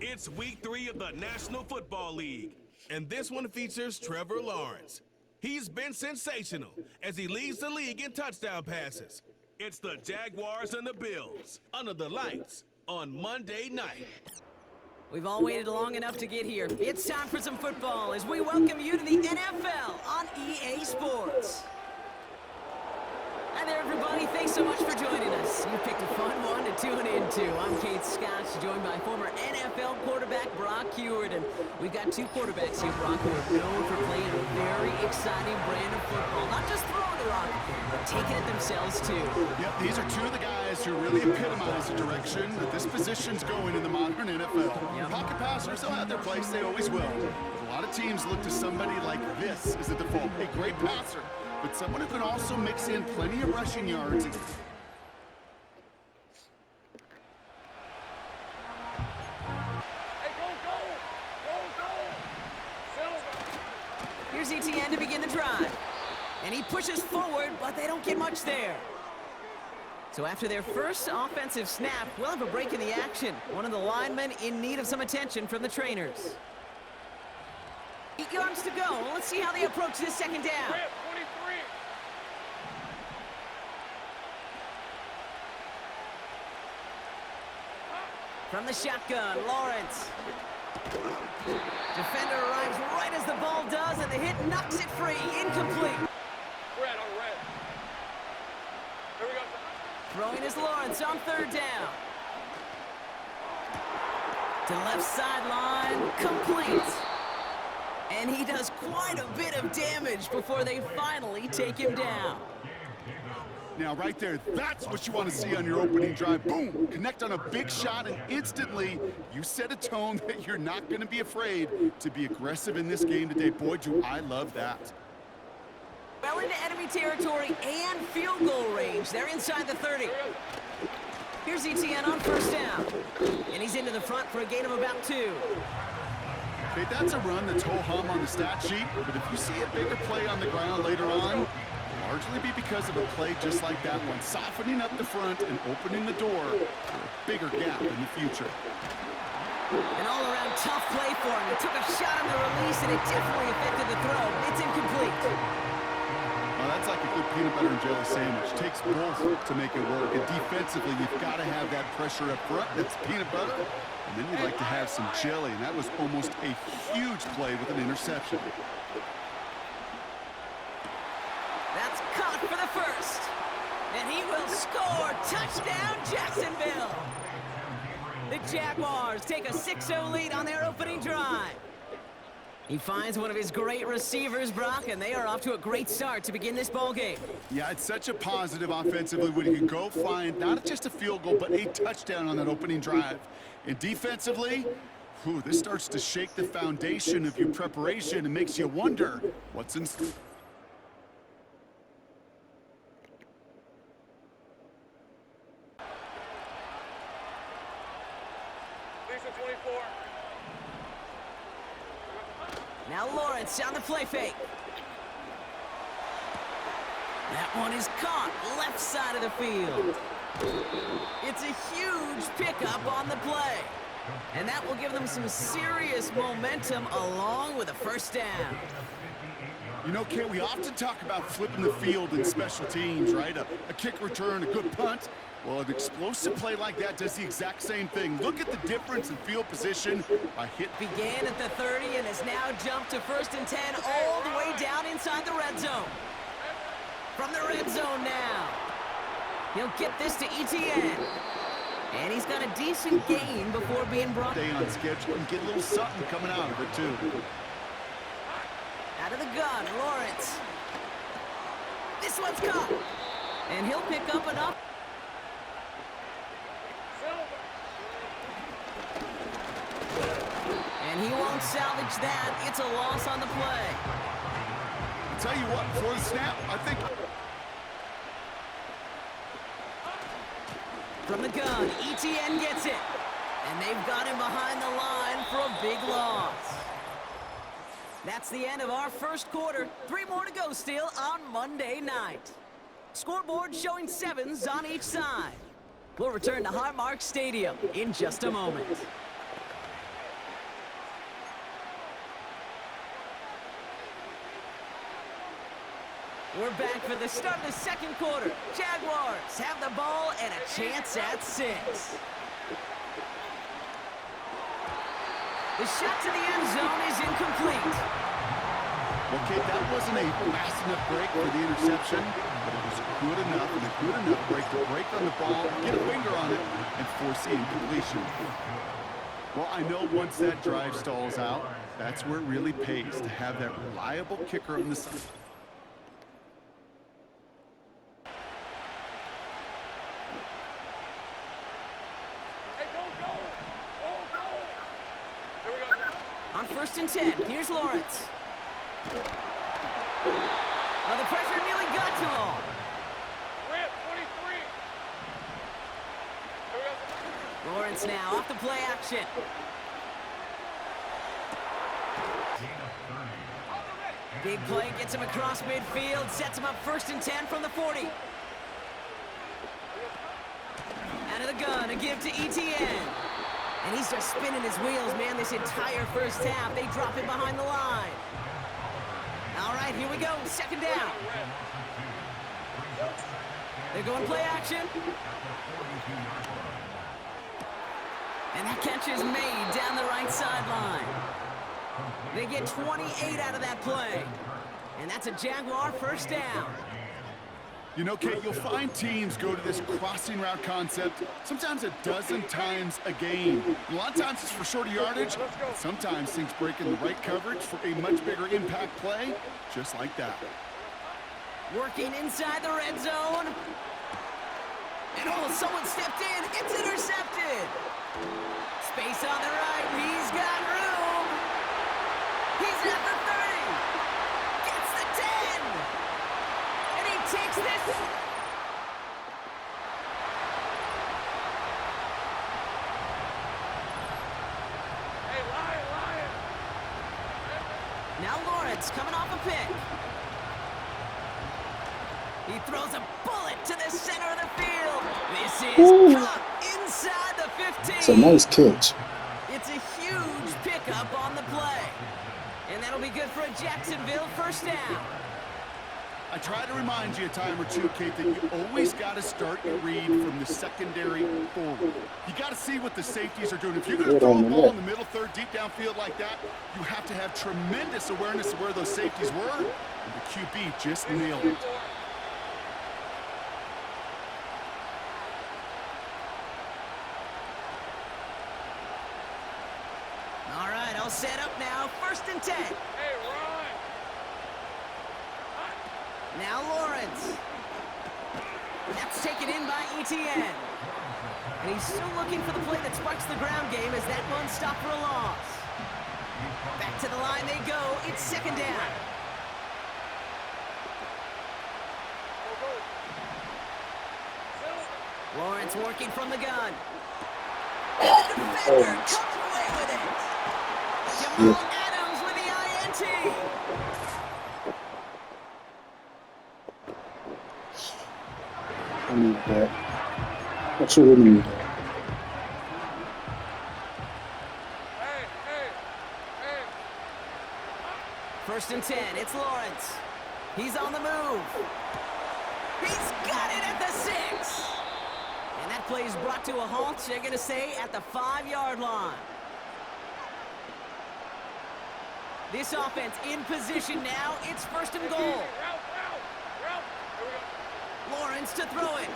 It's week 3 of the National Football League, and this one features Trevor Lawrence. He's been sensational as he leads the league in touchdown passes. It's the Jaguars and the Bills under the lights on Monday night. We've all waited long enough to get here. It's time for some football as we welcome you to the NFL on EA Sports. Hi there, everybody. Thanks so much for joining us. You picked a fun one to tune into. I'm Kate Scott, joined by former NFL quarterback Brock Huard. And we've got two quarterbacks here, Brock, who are known for playing a very exciting brand of football. Not just throwing the rock, but taking it themselves, too. Yep, these are two of the guys who really epitomize the direction that this position's going in the modern NFL. Yep. Pocket passers, they'll have their place. They always will. But a lot of teams look to somebody like this as a default. A great passer, but someone who can also mix in plenty of rushing yards. Here's ETN to begin the drive. And he pushes forward, but they don't get much there. So after their first offensive snap, we'll have a break in the action. One of the linemen in need of some attention from the trainers. 8 yards to go. Let's see how they approach this second down. From the shotgun, Lawrence. Defender arrives right as the ball does, and the hit knocks it free. Incomplete. Red on red. Here we go. Throwing is Lawrence on third down. To left sideline, complete. And he does quite a bit of damage before they finally take him down. Now, right there, that's what you want to see on your opening drive. Boom! Connect on a big shot, and instantly, you set a tone that you're not going to be afraid to be aggressive in this game today. Boy, do I love that. Well into enemy territory and field goal range. They're inside the 30. Here's ETN on first down. And he's into the front for a gain of about 2. Okay, that's a run that's ho-hum on the stat sheet, but if you see a bigger play on the ground later on, largely be because of a play just like that one, softening up the front and opening the door for a bigger gap in the future. An all-around tough play for him. He took a shot on the release, and it definitely affected the throw. It's incomplete. Well, that's like a good peanut butter and jelly sandwich. Takes both to make it work. And defensively, you've got to have that pressure up front. That's peanut butter. And then you like to have some jelly. And that was almost a huge play with an interception. That's caught for the first. And he will score. Touchdown, Jacksonville. The Jaguars take a 6-0 lead on their opening drive. He finds one of his great receivers, Brock, and they are off to a great start to begin this ball game. Yeah, it's such a positive offensively when you can go find not just a field goal, but a touchdown on that opening drive. And defensively, this starts to shake the foundation of your preparation and makes you wonder what's in store. Now Lawrence on the play fake. That one is caught left side of the field. It's a huge pickup on the play. And that will give them some serious momentum along with a first down. You know, Kate, we often talk about flipping the field in special teams, right? A kick return, a good punt. Well, an explosive play like that does the exact same thing. Look at the difference in field position by hit. Began at the 30 and has now jumped to 1st and 10 all the way down inside the red zone. From the red zone now. He'll get this to ETN. And he's got a decent gain before being brought. Stay on schedule and get a little something coming out of it, too. Out of the gun, Lawrence. This one's caught. And he'll pick up enough. And he won't salvage that. It's a loss on the play. I'll tell you what, before the snap, I think... From the gun, ETN gets it. And they've got him behind the line for a big loss. That's the end of our first quarter. 3 more to go still on Monday night. Scoreboard showing 7s on each side. We'll return to Highmark Stadium in just a moment. We're back for the start of the second quarter. Jaguars have the ball and a chance at 6. The shot to the end zone is incomplete. Well, Kate, that wasn't a fast enough break for the interception, but it was good enough and a good enough break to break on the ball, get a finger on it, and force the incompletion. Well, I know once that drive stalls out, that's where it really pays to have that reliable kicker on the side. On 1st and 10, here's Lawrence. Oh, the pressure nearly got to him. Red, 23. Lawrence now off the play action. Big play gets him across midfield, sets him up 1st and 10 from the 40. Out of the gun, a give to ETN. And he's just spinning his wheels, man, this entire first half. They drop him behind the line. All right, here we go, 2nd down. They're going play action. And that catch is made down the right sideline. They get 28 out of that play. And that's a Jaguar 1st down. You know, Kate, you'll find teams go to this crossing route concept sometimes a dozen times a game. A lot of times it's for shorter yardage, but sometimes things break in the right coverage for a much bigger impact play, just like that. Working inside the red zone. And oh, someone stepped in. It's intercepted. Space on the right. He's got room. He's at the 30. Gets the 10. And he takes this. Hey, Lion. Now Lawrence coming off a pick. He throws a bullet to the center of the field. This is caught inside the 15. It's a nice catch. It's a huge pickup on the play. And that'll be good for a Jacksonville 1st down. I try to remind you a time or two, Kate, that you always got to start your read from the secondary forward. You got to see what the safeties are doing. If you're going to throw a ball in the middle third, deep downfield like that, you have to have tremendous awareness of where those safeties were. And the QB just nailed it. All right, I'll set up now. 1st and 10. Hey, Ron. Now Lawrence. That's taken in by ETN. And he's still looking for the play that sparks the ground game as that one stopped for a loss. Back to the line they go. It's 2nd down. Lawrence working from the gun. And the defender comes away with it. Jamal Adams with the INT. I need that. I should really need that. Hey. 1st and 10, it's Lawrence. He's on the move. He's got it at the 6. And that play is brought to a halt, they're going to say, at the 5-yard line. This offense in position now. It's 1st and goal. Route. Here we go. Lawrence to throw it.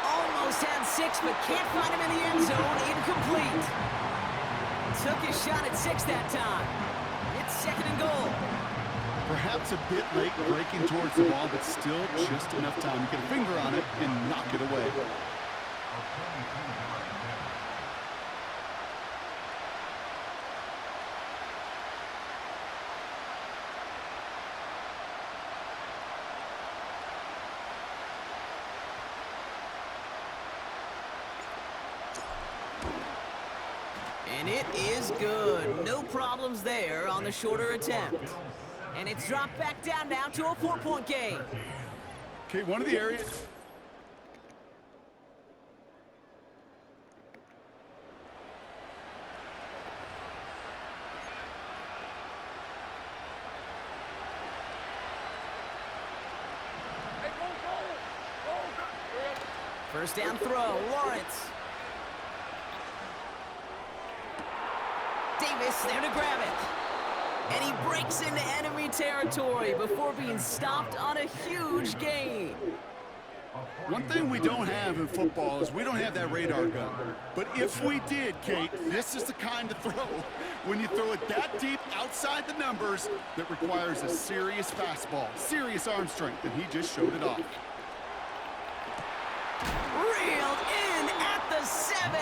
Almost had 6, but can't find him in the end zone. Incomplete. Took his shot at 6 that time. It's 2nd and goal. Perhaps a bit late breaking towards the ball, but still just enough time to get a finger on it and knock it away. And it is good. No problems there on the shorter attempt. And it's dropped back down now to a 4-point game. Okay, one of the areas... First down throw, Lawrence. Davis there to grab it. And he breaks into enemy territory before being stopped on a huge gain. One thing we don't have in football is we don't have that radar gun. But if we did, Kate, this is the kind of throw when you throw it that deep outside the numbers that requires a serious fastball, serious arm strength, and he just showed it off. Reeled in at the 7.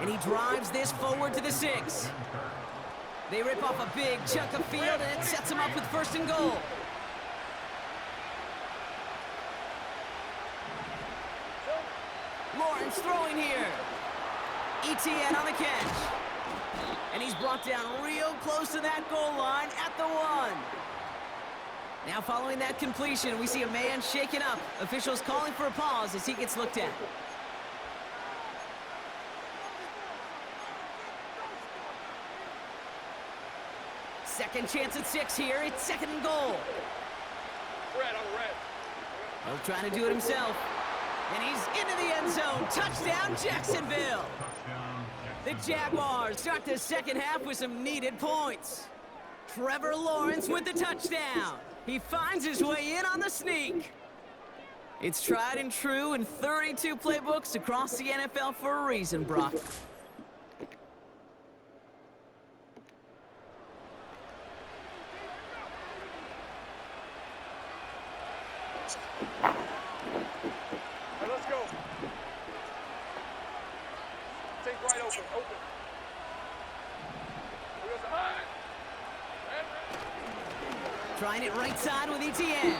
And he drives this forward to the 6. They rip off a big chunk of field, and it sets him up with first and goal. Lawrence throwing here. ETN on the catch. And he's brought down real close to that goal line at the 1. Now following that completion, we see a man shaken up. Officials calling for a pause as he gets looked at. Second chance at 6 here. It's second and goal. Red on red. He'll try to do it himself. And he's into the end zone. Touchdown, Jacksonville. The Jaguars start the second half with some needed points. Trevor Lawrence with the touchdown. He finds his way in on the sneak. It's tried and true in 32 playbooks across the NFL for a reason, Brock. Let's go. Take right open. Trying it right side with ETN.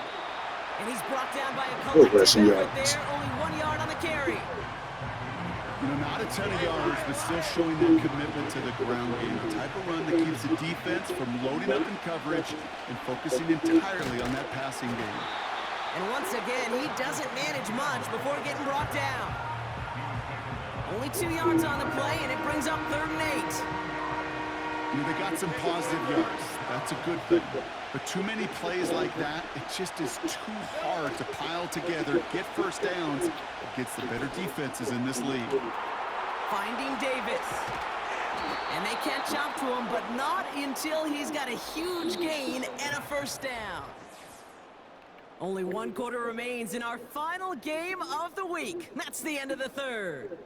And he's brought down by a collective effort there. Only 1 yard on the carry. You know, not a ton of yards, but still showing that commitment to the ground game. The type of run that keeps the defense from loading up in coverage and focusing entirely on that passing game. And once again, he doesn't manage much before getting brought down. Only 2 yards on the play, and it brings up 3rd and 8. You know, they got some positive yards. That's a good thing. But too many plays like that, it just is too hard to pile together, get first downs against the better defenses in this league. Finding Davis. And they catch up to him, but not until he's got a huge gain and a first down. Only 1 quarter remains in our final game of the week. That's the end of the 3rd.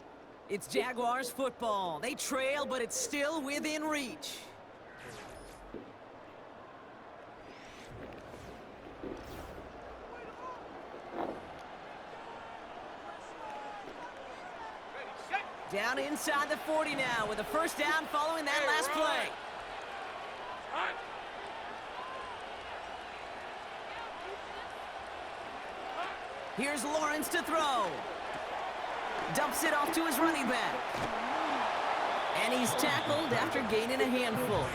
It's Jaguars football. They trail, but it's still within reach. Down inside the 40 now with a first down following that last play. Here's Lawrence to throw. Dumps it off to his running back. And he's tackled after gaining a handful.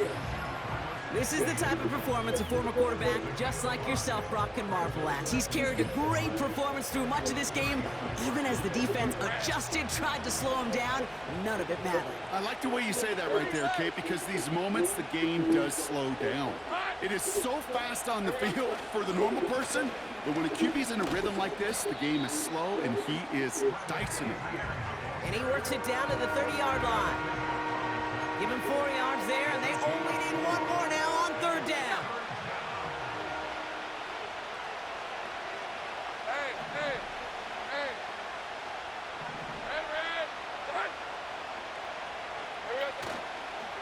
This is the type of performance a former quarterback just like yourself, Brock, can marvel at. He's carried a great performance through much of this game, even as the defense adjusted, tried to slow him down. None of it mattered. I like the way you say that right there, Kate, because these moments the game does slow down. It is so fast on the field for the normal person, but when a QB's in a rhythm like this, the game is slow and he is dicing it. And he works it down to the 30-yard line. Give him 4 yards there, and they only need 1 more now on 3rd down. Hey.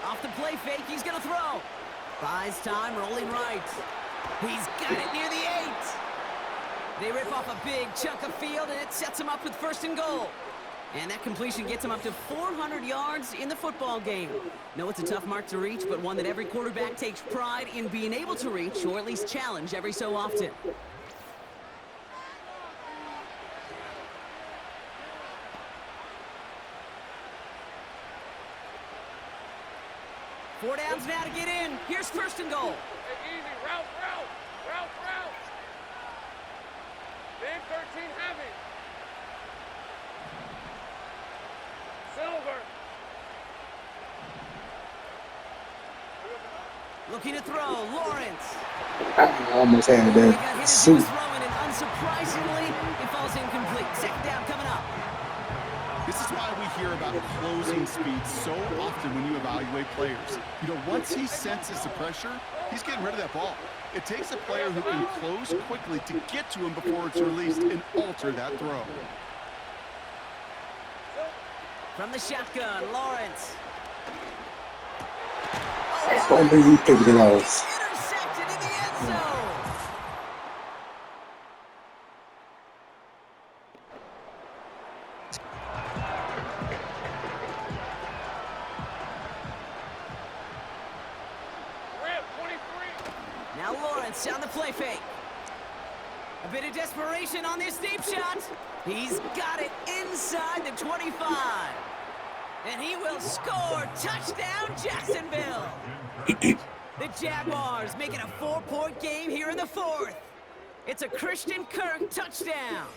Off the play fake, he's going to throw. Buys time, rolling right. He's got it near the 8. They rip off a big chunk of field, and it sets him up with first and goal. And that completion gets him up to 400 yards in the football game. No, it's a tough mark to reach, but one that every quarterback takes pride in being able to reach, or at least challenge every so often. Four downs now to get in. Here's first and goal. Hey, easy. Route. Big 13 heavy. Silver. Looking to throw, Lawrence. I almost had He got hit that. as he was throwing, and unsurprisingly, it falls incomplete. Second down coming about closing speed so often when you evaluate players. You know, once he senses the pressure, he's getting rid of that ball. It takes a player who can close quickly to get to him before it's released and alter that throw. From the shotgun, Lawrence. Can't believe he picked it off. Intercepted in the end zone. Red 23. Now Lawrence on the play fake. A bit of desperation on this deep shot. He's got it inside the 25. And he will score. Touchdown, Jacksonville. The Jaguars making a 4-point game here in the fourth. It's a Christian Kirk touchdown.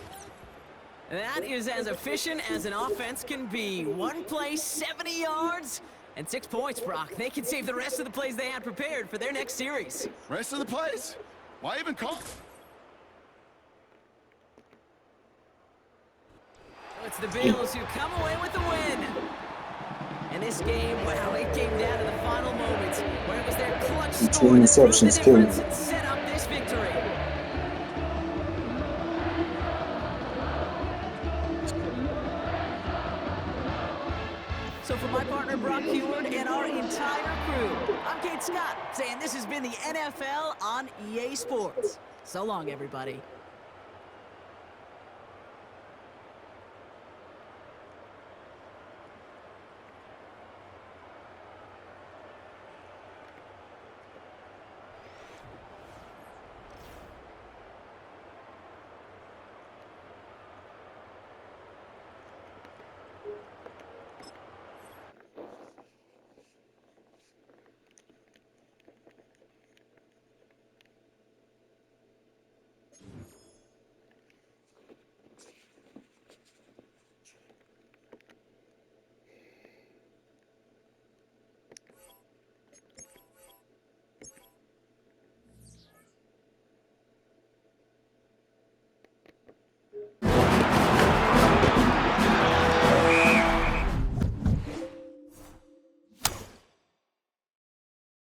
That is as efficient as an offense can be. One play, 70 yards, and 6 points, Brock. They can save the rest of the plays they had prepared for their next series. Rest of the plays? Why even call? It's the Bills who come away with the win. And this game, well, it came down to the final moments where it was their clutch Two score that proved the interceptions, too. difference and set up this victory. So for my partner, Brock Heward, and our entire crew, I'm Kate Scott, saying this has been the NFL on EA Sports. So long, everybody.